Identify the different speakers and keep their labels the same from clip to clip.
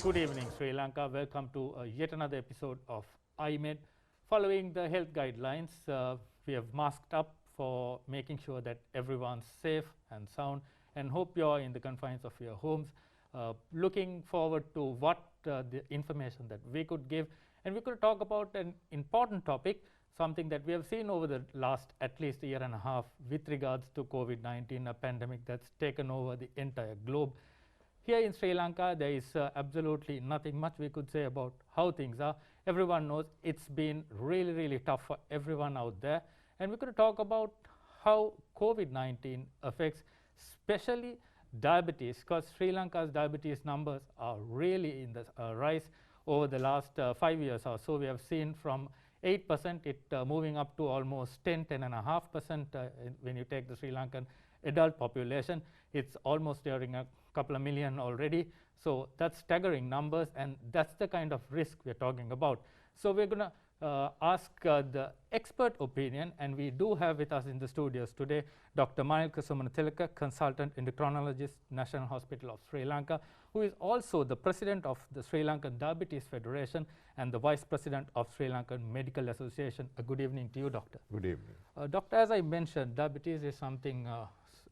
Speaker 1: Good evening, Sri Lanka. Welcome to yet another episode of iMed. Following the health guidelines, we have masked up for making sure that everyone's safe and sound, and hope you're in the confines of your homes. Looking forward to what the information that we could give, and we could talk about an important topic, something that we have seen over the last at least a year and a half with regards to COVID-19, a pandemic that's taken over the entire globe. Here in Sri Lanka, there is absolutely nothing much we could say about how things are. Everyone knows it's been really, really tough for everyone out there. And we're going to talk about how COVID-19 affects especially diabetes, because Sri Lanka's diabetes numbers are really in the rise over the last 5 years or so. We have seen from 8% it moving up to almost 10.5% when you take the Sri Lankan adult population. It's almost nearing a couple of million already. So that's staggering numbers, and that's the kind of risk we're talking about. So we're going to ask the expert opinion, and we do have with us in the studios today Dr. Manilka Sumanatillaka, consultant endocrinologist, National Hospital of Sri Lanka, who is also the president of the Sri Lankan Diabetes Federation and the vice president of Sri Lankan Medical Association. Good evening to you, doctor.
Speaker 2: Good evening.
Speaker 1: Doctor, as I mentioned, diabetes is something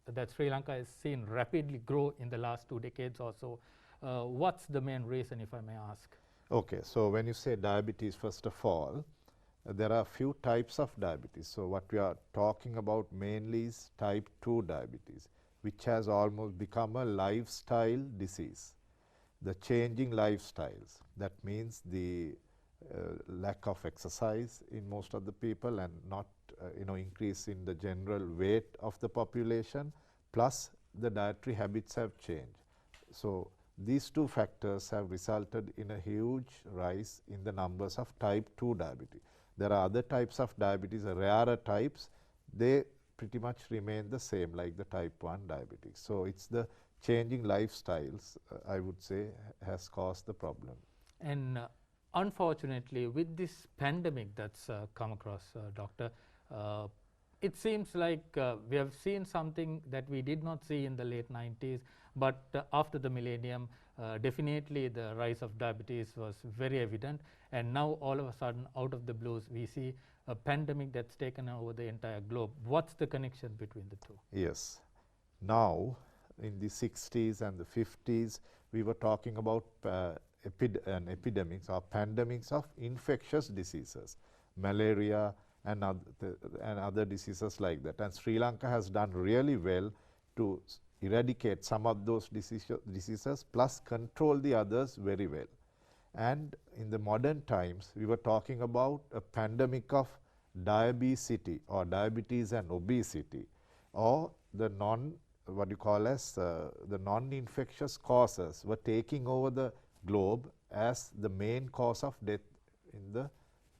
Speaker 1: that Sri Lanka has seen rapidly grow in the last 2 decades or so. What's the main reason, if I may ask?
Speaker 2: Okay, so when you say diabetes, first of all, there are a few types of diabetes. So what we are talking about mainly is type 2 diabetes, which has almost become a lifestyle disease. The changing lifestyles, that means the lack of exercise in most of the people, and not increase in the general weight of the population, plus the dietary habits have changed. So these two factors have resulted in a huge rise in the numbers of type 2 diabetes. There are other types of diabetes, rarer types, they pretty much remain the same like the type 1 diabetes. So it's the changing lifestyles, I would say, has caused the problem.
Speaker 1: And unfortunately, with this pandemic that's come across, doctor, it seems like we have seen something that we did not see in the late 90s, but after the millennium, definitely the rise of diabetes was very evident, and now all of a sudden, out of the blues, we see a pandemic that's taken over the entire globe. What's the connection between the two?
Speaker 2: Yes. Now, in the 60s and the 50s, we were talking about epidemics or pandemics of infectious diseases, malaria, and other diseases like that. And Sri Lanka has done really well to eradicate some of those diseases, plus control the others very well. And in the modern times, we were talking about a pandemic of diabesity or diabetes and obesity, or the the non-infectious causes were taking over the globe as the main cause of death in the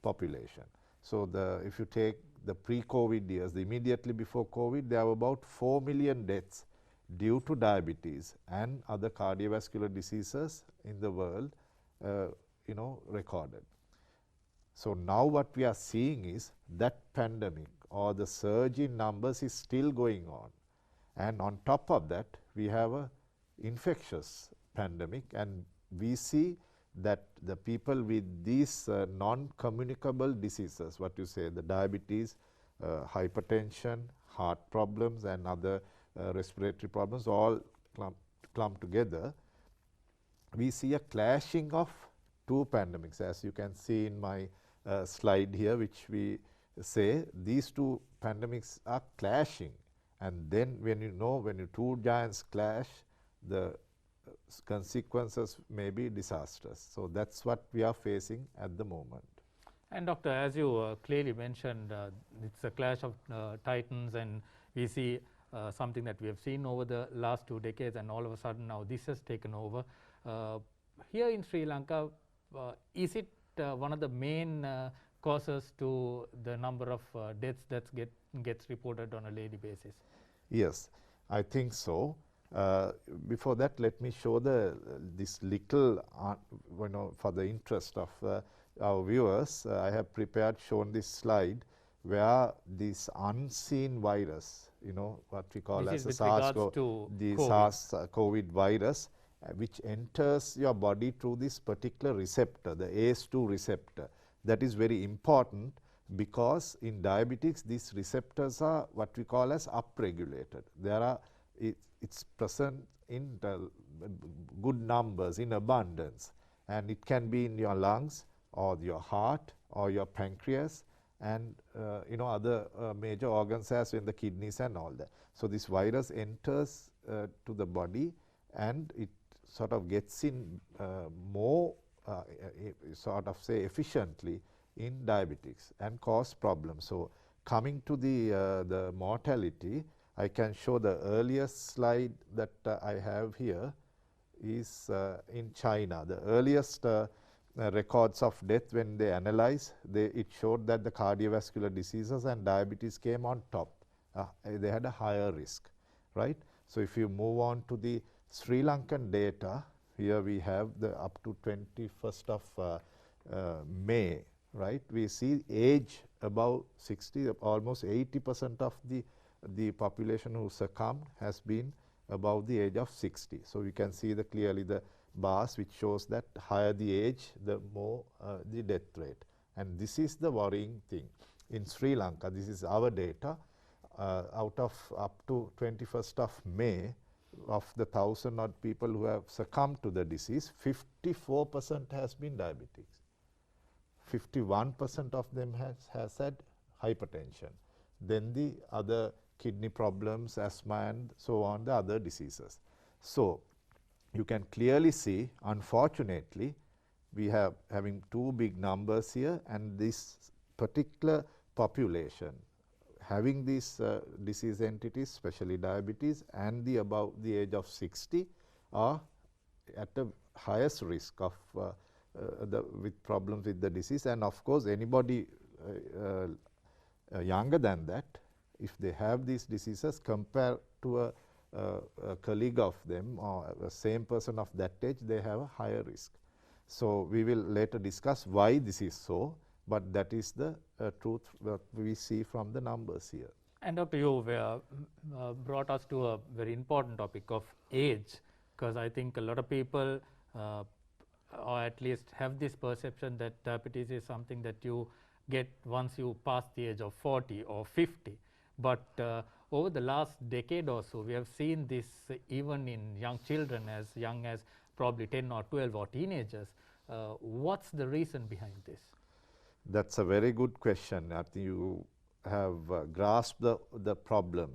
Speaker 2: population. So if you take the pre-COVID years, the immediately before COVID, there were about 4 million deaths due to diabetes and other cardiovascular diseases in the world, recorded. So now what we are seeing is that pandemic or the surge in numbers is still going on. And on top of that, we have a infectious pandemic, and we see that the people with these non-communicable diseases, what you say, the diabetes, hypertension, heart problems, and other respiratory problems all clump together, we see a clashing of two pandemics, as you can see in my slide here, which we say these two pandemics are clashing. And then when two giants clash, the consequences may be disastrous. So that's what we are facing at the moment.
Speaker 1: And doctor, as you clearly mentioned, it's a clash of titans, and we see something that we have seen over the last 2 decades, and all of a sudden now this has taken over. Here in Sri Lanka, is it one of the main causes to the number of deaths that gets reported on a daily basis?
Speaker 2: Yes, I think so. Before that, let me show this little, for the interest of our viewers, I have shown this slide where this unseen virus, what we call as the SARS-CoV virus, which enters your body through this particular receptor, the ACE2 receptor. That is very important because in diabetics these receptors are what we call as upregulated. It's present in good numbers, in abundance, and it can be in your lungs or your heart or your pancreas and other major organs as in the kidneys and all that. So this virus enters to the body and it sort of gets in more sort of say efficiently in diabetics and cause problems. So coming to the mortality, I can show the earliest slide that I have here is in China. The earliest records of death, when they analyze, it showed that the cardiovascular diseases and diabetes came on top. They had a higher risk, right? So if you move on to the Sri Lankan data, here we have the up to 21st of May, right? We see age above 60, almost 80% of the population who succumbed has been above the age of 60. So you can see clearly the bars which shows that higher the age, the more the death rate. And this is the worrying thing. In Sri Lanka, this is our data, out of up to 21st of May, of the 1,000 odd people who have succumbed to the disease, 54% has been diabetics. 51% of them has had hypertension. Then the other kidney problems, asthma and so on, the other diseases. So you can clearly see, unfortunately, we have having two big numbers here, and this particular population having these disease entities, especially diabetes, and the above the age of 60 are at the highest risk of with problems with the disease. And of course, anybody younger than that, if they have these diseases compared to a colleague of them or the same person of that age, they have a higher risk. So we will later discuss why this is so, but that is the truth that we see from the numbers here.
Speaker 1: And Dr. You brought us to a very important topic of age, because I think a lot of people or at least have this perception that diabetes is something that you get once you pass the age of 40 or 50. But over the last decade or so, we have seen this even in young children as young as probably 10 or 12 or teenagers. What's the reason behind this?
Speaker 2: That's a very good question. I think you have grasped the problem.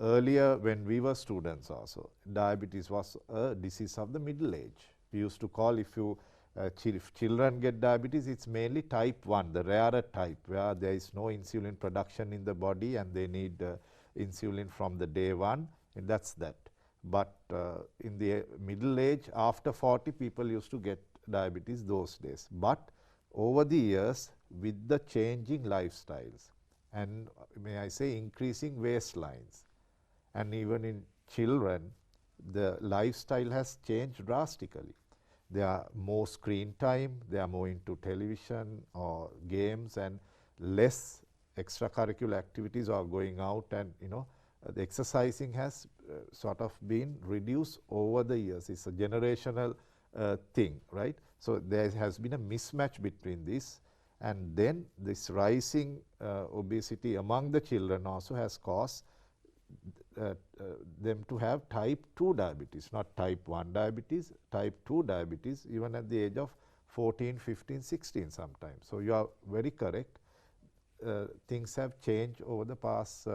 Speaker 2: Earlier when we were students also, diabetes was a disease of the middle age. We used to call, if children get diabetes, it's mainly type 1, the rarer type, where there is no insulin production in the body and they need insulin from the day one, and that's that. But in the middle age, after 40, people used to get diabetes those days. But over the years, with the changing lifestyles and may I say increasing waistlines, and even in children, the lifestyle has changed drastically. There are more screen time, they are more into television or games, and less extracurricular activities are going out, and the exercising has sort of been reduced over the years. It's a generational thing, right? So there has been a mismatch between this, and then this rising obesity among the children also has caused them to have type 2 diabetes, not type 1 diabetes, type 2 diabetes, even at the age of 14, 15, 16 sometimes. So you are very correct. Things have changed over the past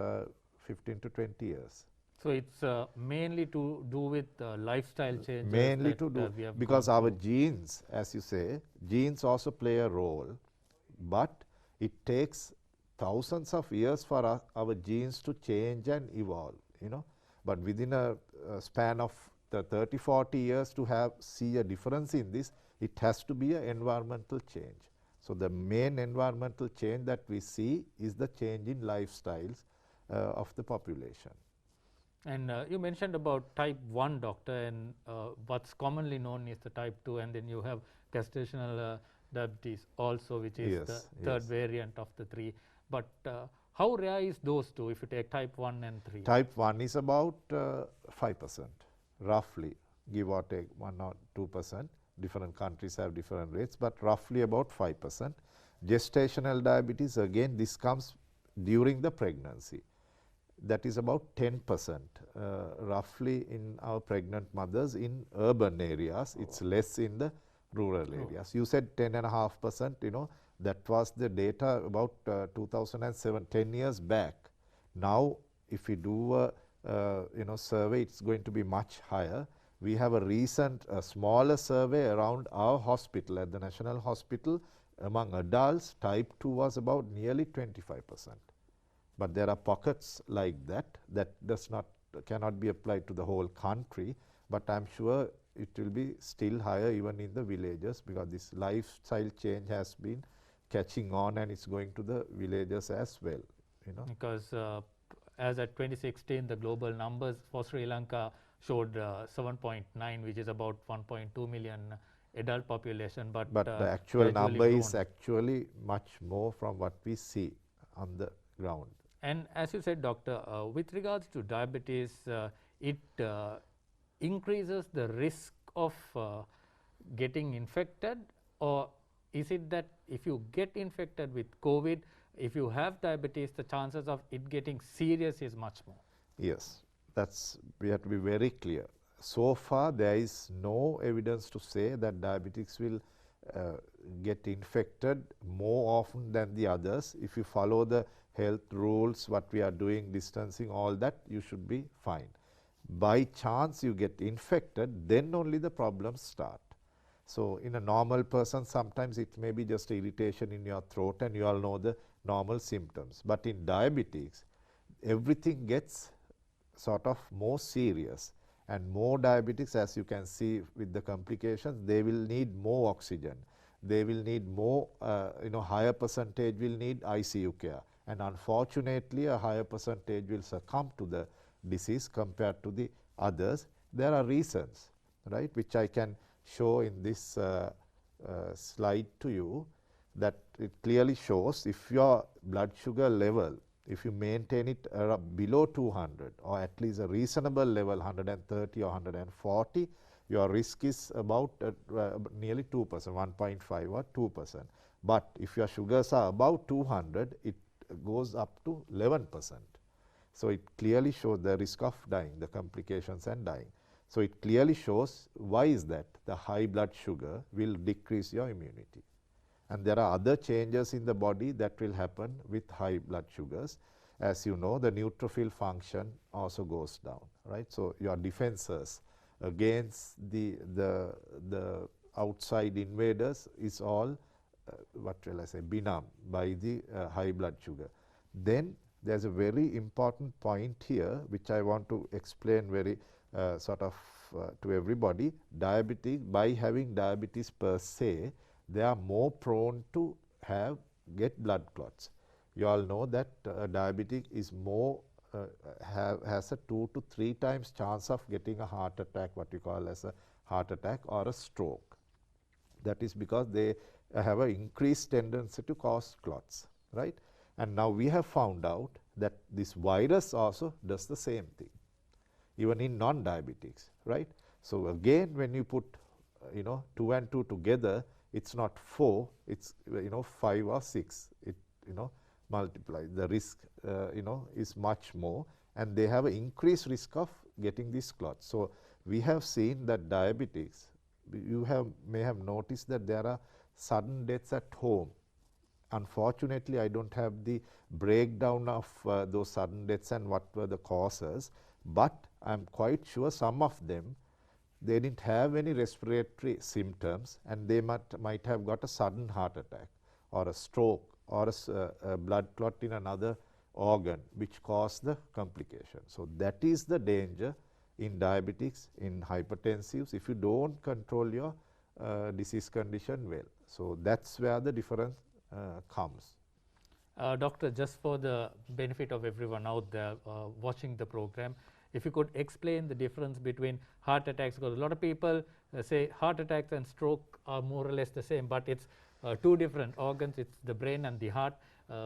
Speaker 2: 15 to 20 years.
Speaker 1: So it's mainly to do with lifestyle changes.
Speaker 2: Mainly to do, because our genes, as you say, genes also play a role, but it takes thousands of years for our genes to change and evolve, But within a span of the 30, 40 years to see a difference in this, it has to be an environmental change. So the main environmental change that we see is the change in lifestyles of the population.
Speaker 1: And you mentioned about type 1, doctor, and what's commonly known is the type 2, and then you have gestational diabetes also, which is the third variant of the three. But how rare is those two if you take type 1 and 3?
Speaker 2: Type 1 is about 5%, roughly. give or take 1 or 2%. Different countries have different rates, but roughly about 5%. Gestational diabetes, again, this comes during the pregnancy. That is about 10% roughly in our pregnant mothers in urban areas. It's less in the rural areas. You said 10.5%, you know, that was the data about 2007, 10 years back. Now, if we do a you know, survey, it's going to be much higher. We have a recent smaller survey around our hospital, at the National Hospital. Among adults, type 2 was about nearly 25%. But there are pockets like that cannot be applied to the whole country, but I'm sure it will be still higher even in the villages, because this lifestyle change has been catching on and it's going to the villages as well, you know.
Speaker 1: Because as at 2016, the global numbers for Sri Lanka showed 7.9, which is about 1.2 million adult population. But
Speaker 2: the actual number is actually much more from what we see on the ground.
Speaker 1: And as you said, doctor, with regards to diabetes, it increases the risk of getting infected, or is it that if you get infected with COVID, if you have diabetes, the chances of it getting serious is much more?
Speaker 2: Yes, we have to be very clear. So far, there is no evidence to say that diabetics will get infected more often than the others. If you follow the health rules, what we are doing, distancing, all that, you should be fine. By chance you get infected, then only the problems start. So in a normal person, sometimes it may be just irritation in your throat, and you all know the normal symptoms. But in diabetics, everything gets sort of more serious, and more diabetics, as you can see with the complications, they will need more oxygen. They will need more, you know, higher percentage will need ICU care. And unfortunately, a higher percentage will succumb to the disease compared to the others. There are reasons, right, which I can show in this slide to you, that it clearly shows if your blood sugar level, if you maintain it below 200, or at least a reasonable level, 130 or 140, your risk is about nearly 2%, 1.5 or 2%. But if your sugars are above 200, it goes up to 11%. So it clearly shows the risk of dying, the complications and dying. So it clearly shows why is that the high blood sugar will decrease your immunity. And there are other changes in the body that will happen with high blood sugars. As you know, the neutrophil function also goes down, right? So your defenses against the outside invaders is all what will I say, benumb by the high blood sugar. Then there's a very important point here which I want to explain very sort of to everybody. By having diabetes per se, they are more prone to get blood clots. You all know that diabetic is more has a 2 to 3 times chance of getting a heart attack, what you call as a heart attack or a stroke. That is because they have an increased tendency to cause clots, right? And now we have found out that this virus also does the same thing, even in non-diabetics, right? So again, when you put 2 and 2 together, it's not 4, it's 5 or 6. It multiplies. The risk is much more, and they have an increased risk of getting these clots. So we have seen that diabetics, you may have noticed that there are sudden deaths at home. Unfortunately, I don't have the breakdown of those sudden deaths and what were the causes, but I'm quite sure some of them, they didn't have any respiratory symptoms, and they might have got a sudden heart attack or a stroke or a blood clot in another organ, which caused the complication. So that is the danger in diabetics, in hypertensives, if you don't control your disease condition well. So that's where the difference comes.
Speaker 1: Doctor, just for the benefit of everyone out there watching the program, if you could explain the difference between heart attacks, because a lot of people say heart attacks and stroke are more or less the same, but it's two different organs. It's the brain and the heart,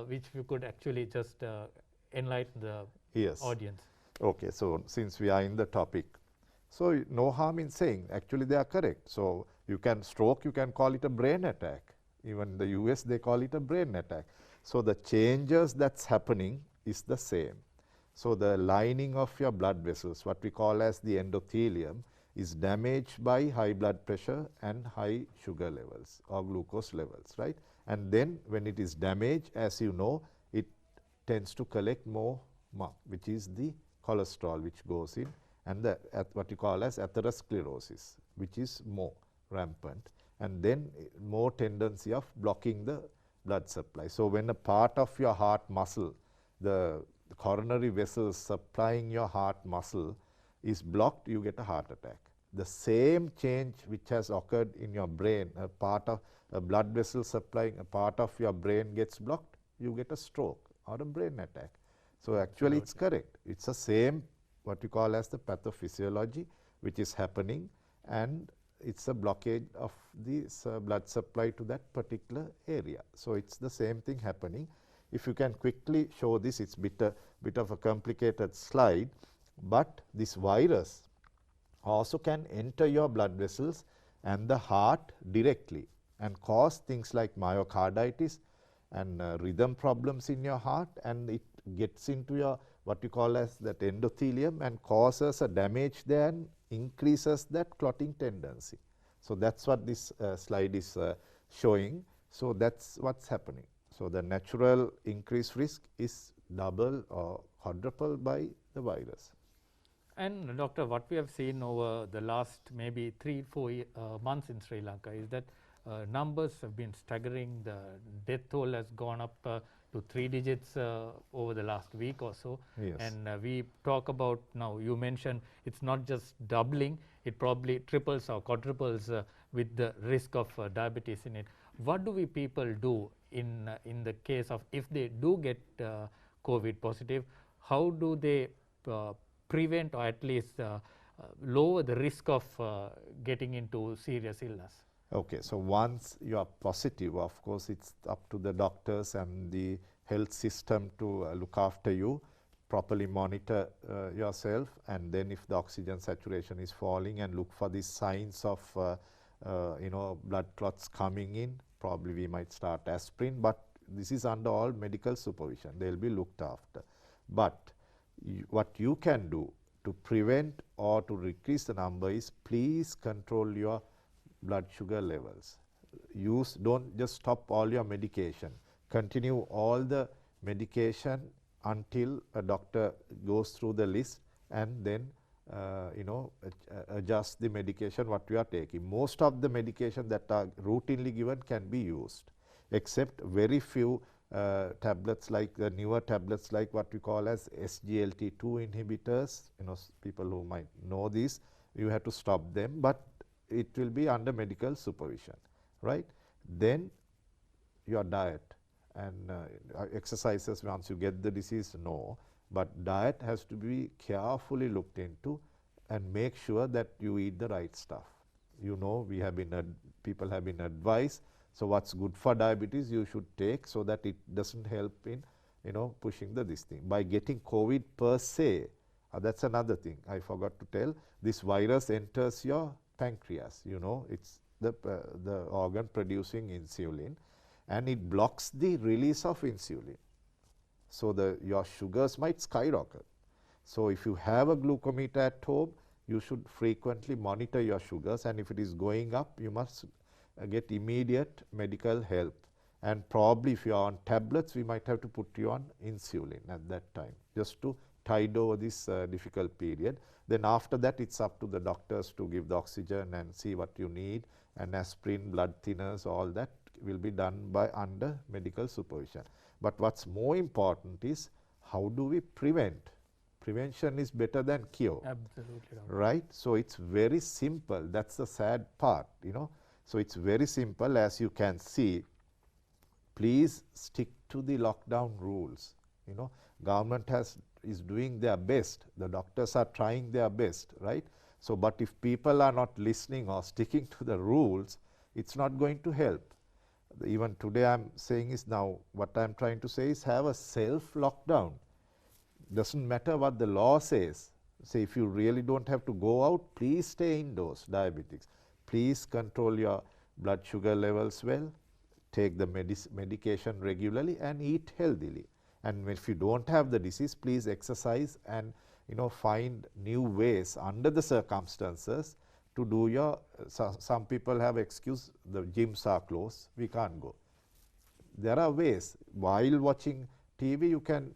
Speaker 1: which you could actually just enlighten the audience.
Speaker 2: Okay, so since we are in the topic, So no harm in saying, actually they are correct. So you can stroke, you can call it a brain attack. Even in the US they call it a brain attack. So the changes that's happening is the same. So the lining of your blood vessels, what we call as the endothelium, is damaged by high blood pressure and high sugar levels or glucose levels, right? And then when it is damaged, as you know, it tends to collect more muck, which is the cholesterol which goes in, and the what you call as atherosclerosis, which is more rampant, and then more tendency of blocking the blood supply. So when a part of your heart muscle, the coronary vessels supplying your heart muscle is blocked, you get a heart attack. The same change which has occurred in your brain, a part of a blood vessel supplying a part of your brain gets blocked, you get a stroke or a brain attack. So actually it's correct. It's the same, what you call as the pathophysiology, which is happening, and it's a blockage of the blood supply to that particular area. So it's the same thing happening. If you can quickly show this, it's bit of a complicated slide, but this virus also can enter your blood vessels and the heart directly and cause things like myocarditis and rhythm problems in your heart, and it gets into your what you call as that endothelium and causes a damage there and increases that clotting tendency. So that's what this slide is showing. So that's what's happening. So the natural increased risk is double or quadruple by the virus.
Speaker 1: And doctor, what we have seen over the last maybe 3-4 months in Sri Lanka is that numbers have been staggering. The death toll has gone up to 3 digits over the last week or so.
Speaker 2: Yes.
Speaker 1: And we talk about now, you mentioned it's not just doubling, it probably triples or quadruples with the risk of diabetes in it. What do we people do in the case of if they do get COVID positive? How do they prevent or at least lower the risk of getting into serious illness?
Speaker 2: Okay, so once you are positive, of course, it's up to the doctors and the health system to look after you, properly monitor yourself, and then if the oxygen saturation is falling, and look for these signs of blood clots coming in, probably we might start aspirin, but this is under all medical supervision. They'll be looked after. But what you can do to prevent or to decrease the number is please control your blood sugar levels. Don't just stop all your medication. Continue all the medication until a doctor goes through the list and then adjust the medication what you are taking. Most of the medication that are routinely given can be used, except very few tablets like the newer tablets like what we call as SGLT2 inhibitors. People who might know this, you have to stop them, but it will be under medical supervision, right? Then your diet and exercises once you get the disease, no, but diet has to be carefully looked into and make sure that you eat the right stuff. People have been advised, so what's good for diabetes you should take so that it doesn't help in pushing this thing. By getting COVID per se, that's another thing I forgot to tell, this virus enters your pancreas, it's the organ producing insulin, and it blocks the release of insulin. So your sugars might skyrocket. So if you have a glucometer at home, you should frequently monitor your sugars, and if it is going up, you must get immediate medical help. And probably if you are on tablets, we might have to put you on insulin at that time, just to tide over this difficult period. Then after that, it's up to the doctors to give the oxygen and see what you need, and aspirin, blood thinners, all that will be done under medical supervision. But what's more important is how do we prevent? Prevention is better than cure.
Speaker 1: Absolutely.
Speaker 2: Right? So it's very simple. That's the sad part, So it's very simple, as you can see. Please stick to the lockdown rules. Government is doing their best. The doctors are trying their best, right? So, but if people are not listening or sticking to the rules, it's not going to help. Even today I'm saying is now, what I'm trying to say is have a self-lockdown. Doesn't matter what the law says. say if you really don't have to go out, please stay indoors, diabetics. Please control your blood sugar levels well, take the medication regularly and eat healthily. And if you don't have the disease, please exercise and find new ways under the circumstances to do your, some people have excuse, the gyms are closed, we can't go. There are ways. While watching TV, you can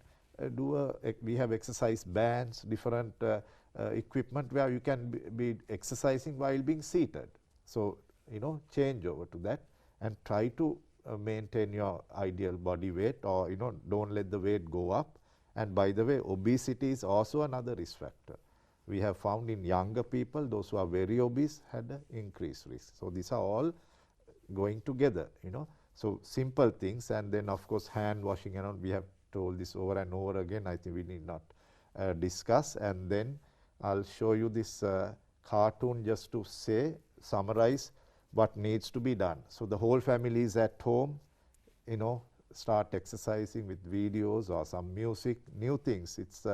Speaker 2: we have exercise bands, different equipment where you can be exercising while being seated. So, change over to that and try to maintain your ideal body weight, or don't let the weight go up. And by the way, obesity is also another risk factor. We have found in younger people, those who are very obese had an increased risk. So these are all going together, So simple things, and then of course hand washing, we have told this over and over again. I think we need not discuss. And then I'll show you this cartoon just to summarize what needs to be done. So the whole family is at home, start exercising with videos or some music, new things. It's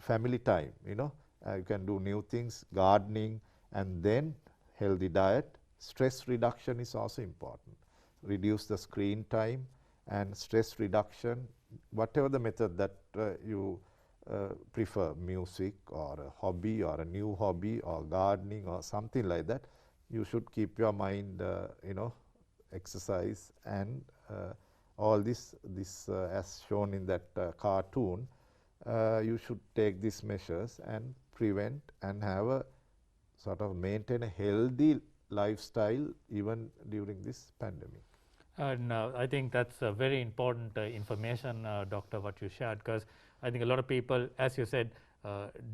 Speaker 2: family time, you can do new things, gardening, and then healthy diet. Stress reduction is also important. Reduce the screen time and stress reduction, whatever the method that you prefer, music or a hobby or a new hobby or gardening or something like that. You should keep your mind, exercise and all this as shown in that cartoon. You should take these measures and prevent and have a sort of maintain a healthy lifestyle even during this pandemic.
Speaker 1: And I think that's very important information, Doctor, what you shared, because I think a lot of people, as you said,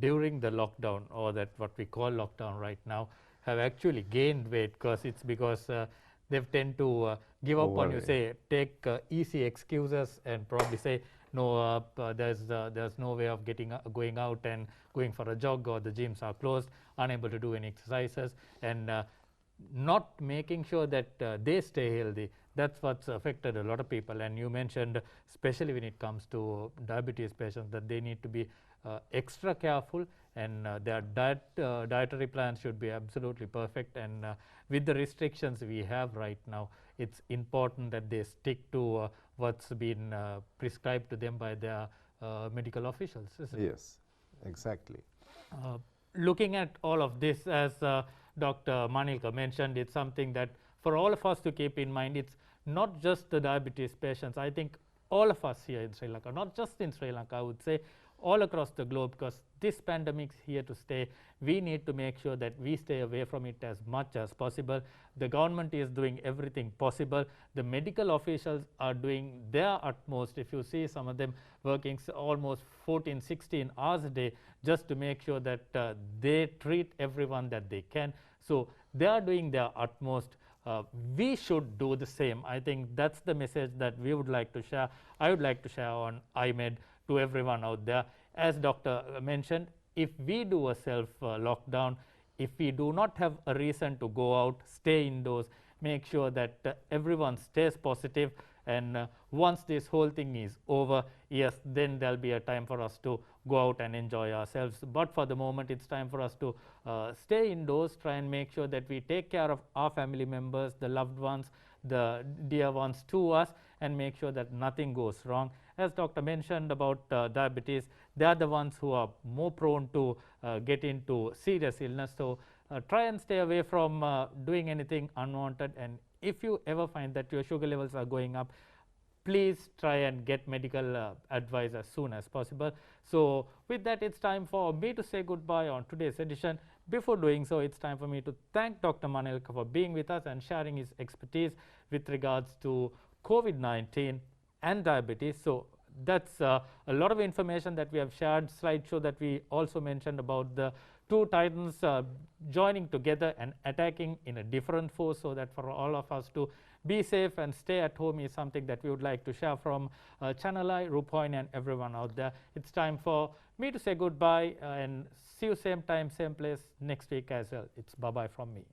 Speaker 1: during the lockdown, or that what we call lockdown right now, have actually gained weight because they've tend to give up on you, say, take easy excuses and probably say, no, there's no way of going out and going for a jog, or the gyms are closed, unable to do any exercises, and not making sure that they stay healthy. That's what's affected a lot of people. And you mentioned, especially when it comes to diabetes patients, that they need to be extra careful, and their dietary plans should be absolutely perfect. And with the restrictions we have right now, it's important that they stick to what's been prescribed to them by their medical officials, isn't it?
Speaker 2: Yes, exactly.
Speaker 1: Looking at all of this, as Dr. Manilka mentioned, it's something that for all of us to keep in mind. It's not just the diabetes patients. I think all of us here in Sri Lanka, not just in Sri Lanka, I would say all across the globe, because this pandemic is here to stay. We need to make sure that we stay away from it as much as possible. The government is doing everything possible. The medical officials are doing their utmost. If you see some of them working almost 14, 16 hours a day just to make sure that they treat everyone that they can. So they are doing their utmost. We should do the same. I think that's the message that we would like to share. I would like to share on iMed to everyone out there. As Doctor mentioned, if we do a self-lockdown, if we do not have a reason to go out, stay indoors, make sure that everyone stays positive, and once this whole thing is over, yes, then there'll be a time for us to go out and enjoy ourselves. But for the moment, it's time for us to stay indoors, try and make sure that we take care of our family members, the loved ones, the dear ones to us, and make sure that nothing goes wrong. As Doctor mentioned about diabetes, they are the ones who are more prone to get into serious illness. So try and stay away from doing anything unwanted. And if you ever find that your sugar levels are going up, please try and get medical advice as soon as possible. So with that, it's time for me to say goodbye on today's edition. Before doing so, it's time for me to thank Dr. Manilka for being with us and sharing his expertise with regards to COVID-19 and diabetes. So that's a lot of information that we have shared. Slideshow that we also mentioned about the two titans joining together and attacking in a different force, so that for all of us to be safe and stay at home is something that we would like to share from Channel I, Rupoin, and everyone out there. It's time for me to say goodbye and see you same time, same place next week as well. It's bye-bye from me.